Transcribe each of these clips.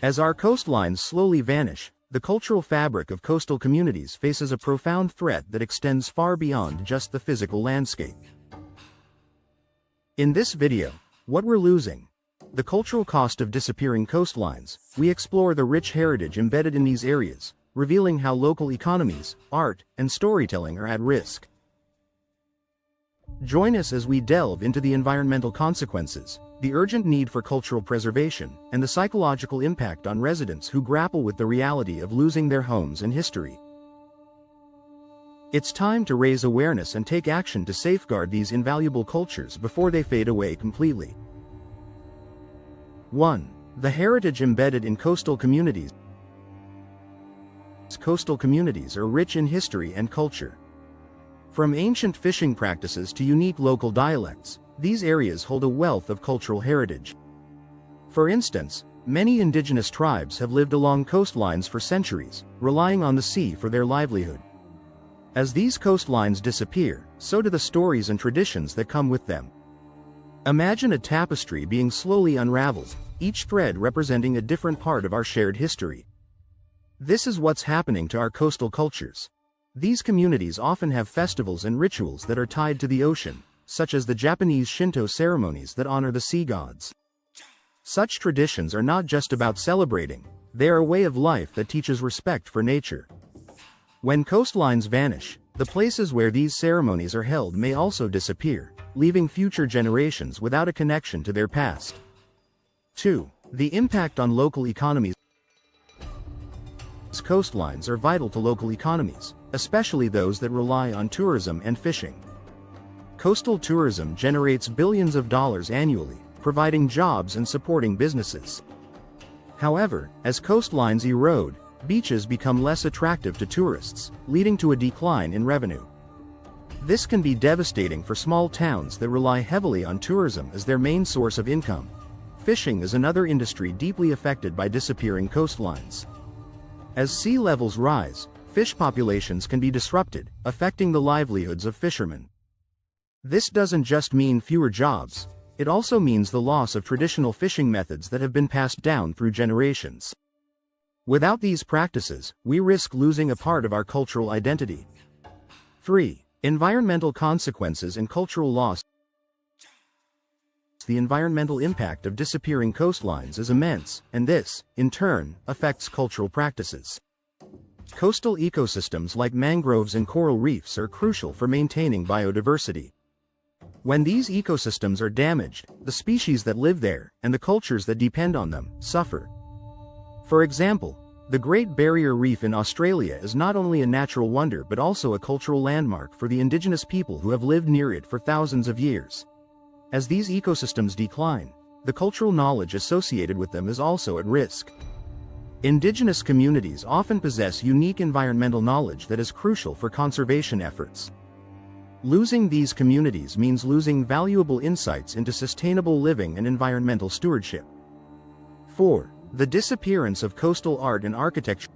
As our coastlines slowly vanish, the cultural fabric of coastal communities faces a profound threat that extends far beyond just the physical landscape. In this video, what we're losing. The cultural cost of disappearing coastlines, we explore the rich heritage embedded in these areas, revealing how local economies, art, and storytelling are at risk. Join us as we delve into the environmental consequences, the urgent need for cultural preservation, and the psychological impact on residents who grapple with the reality of losing their homes and history. It's time to raise awareness and take action to safeguard these invaluable cultures before they fade away completely. 1. The heritage embedded in coastal communities. Coastal communities are rich in history and culture. From ancient fishing practices to unique local dialects, these areas hold a wealth of cultural heritage. For instance, many indigenous tribes have lived along coastlines for centuries, relying on the sea for their livelihood. As these coastlines disappear, so do the stories and traditions that come with them. Imagine a tapestry being slowly unraveled, each thread representing a different part of our shared history. This is what's happening to our coastal cultures. These communities often have festivals and rituals that are tied to the ocean, such as the Japanese Shinto ceremonies that honor the sea gods. Such traditions are not just about celebrating, they are a way of life that teaches respect for nature. When coastlines vanish, the places where these ceremonies are held may also disappear, leaving future generations without a connection to their past. 2. The impact on local economies. Coastlines are vital to local economies, especially those that rely on tourism and fishing. Coastal tourism generates billions of dollars annually, providing jobs and supporting businesses. However, as coastlines erode, beaches become less attractive to tourists, leading to a decline in revenue. This can be devastating for small towns that rely heavily on tourism as their main source of income. Fishing is another industry deeply affected by disappearing coastlines. As sea levels rise, fish populations can be disrupted, affecting the livelihoods of fishermen. This doesn't just mean fewer jobs, it also means the loss of traditional fishing methods that have been passed down through generations. Without these practices, we risk losing a part of our cultural identity. 3. Environmental consequences and cultural loss. The environmental impact of disappearing coastlines is immense, and this, in turn, affects cultural practices. Coastal ecosystems like mangroves and coral reefs are crucial for maintaining biodiversity. When these ecosystems are damaged, the species that live there, and the cultures that depend on them, suffer. For example, the Great Barrier Reef in Australia is not only a natural wonder but also a cultural landmark for the indigenous people who have lived near it for thousands of years. As these ecosystems decline, the cultural knowledge associated with them is also at risk. Indigenous communities often possess unique environmental knowledge that is crucial for conservation efforts. Losing these communities means losing valuable insights into sustainable living and environmental stewardship. 4. The disappearance of coastal art and architecture.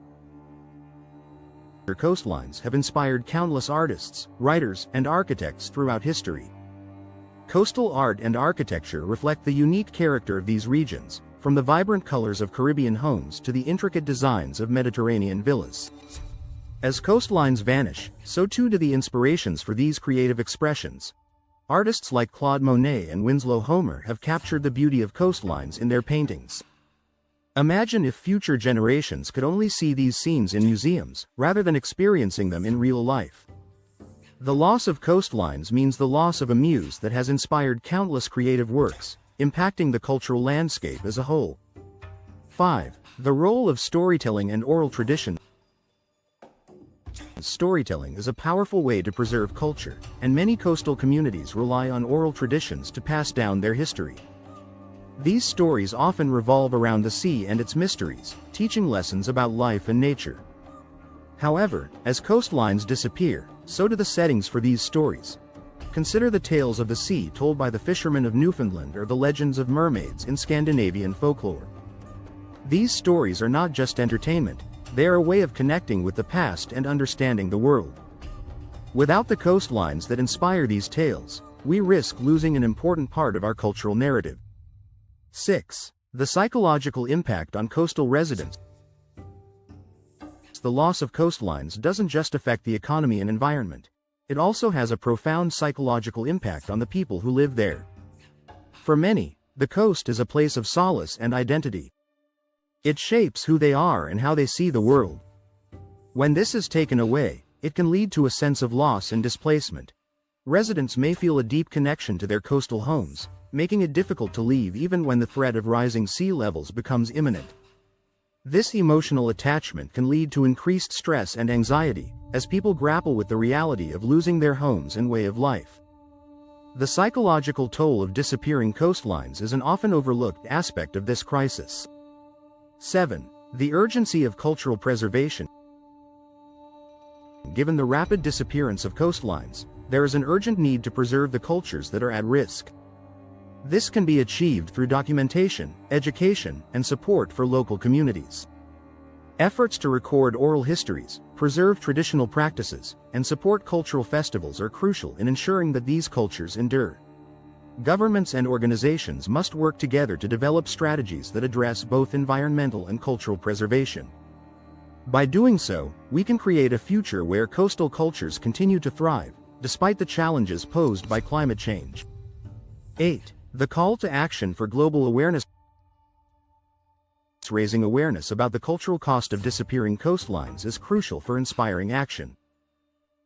Coastlines have inspired countless artists, writers, and architects throughout history. Coastal art and architecture reflect the unique character of these regions, from the vibrant colors of Caribbean homes to the intricate designs of Mediterranean villas. As coastlines vanish, so too do the inspirations for these creative expressions. Artists like Claude Monet and Winslow Homer have captured the beauty of coastlines in their paintings. Imagine if future generations could only see these scenes in museums, rather than experiencing them in real life. The loss of coastlines means the loss of a muse that has inspired countless creative works, impacting the cultural landscape as a whole. 5. The role of storytelling and oral tradition. Storytelling is a powerful way to preserve culture, and many coastal communities rely on oral traditions to pass down their history. These stories often revolve around the sea and its mysteries, teaching lessons about life and nature. However, as coastlines disappear, so do the settings for these stories. Consider the tales of the sea told by the fishermen of Newfoundland or the legends of mermaids in Scandinavian folklore. These stories are not just entertainment, they are a way of connecting with the past and understanding the world. Without the coastlines that inspire these tales, we risk losing an important part of our cultural narrative. 6. The psychological impact on coastal residents. The loss of coastlines doesn't just affect the economy and environment. It also has a profound psychological impact on the people who live there. For many, the coast is a place of solace and identity. It shapes who they are and how they see the world. When this is taken away, it can lead to a sense of loss and displacement. Residents may feel a deep connection to their coastal homes, making it difficult to leave even when the threat of rising sea levels becomes imminent. This emotional attachment can lead to increased stress and anxiety, as people grapple with the reality of losing their homes and way of life. The psychological toll of disappearing coastlines is an often overlooked aspect of this crisis. 7. The urgency of cultural preservation. Given the rapid disappearance of coastlines, there is an urgent need to preserve the cultures that are at risk. This can be achieved through documentation, education, and support for local communities. Efforts to record oral histories, preserve traditional practices, and support cultural festivals are crucial in ensuring that these cultures endure. Governments and organizations must work together to develop strategies that address both environmental and cultural preservation. By doing so, we can create a future where coastal cultures continue to thrive, despite the challenges posed by climate change. 8. The call to action for global awareness. Raising awareness about the cultural cost of disappearing coastlines is crucial for inspiring action.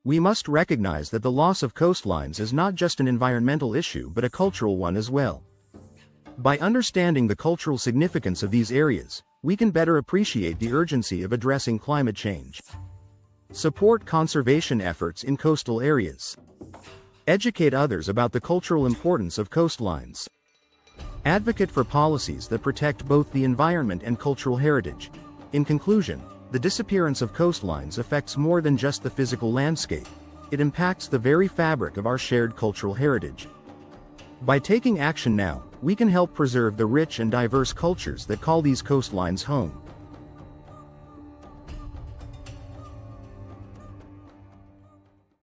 We must recognize that the loss of coastlines is not just an environmental issue but a cultural one as well. By understanding the cultural significance of these areas, we can better appreciate the urgency of addressing climate change. Support conservation efforts in coastal areas. Educate others about the cultural importance of coastlines. Advocate for policies that protect both the environment and cultural heritage. In conclusion, the disappearance of coastlines affects more than just the physical landscape. It impacts the very fabric of our shared cultural heritage. By taking action now, we can help preserve the rich and diverse cultures that call these coastlines home.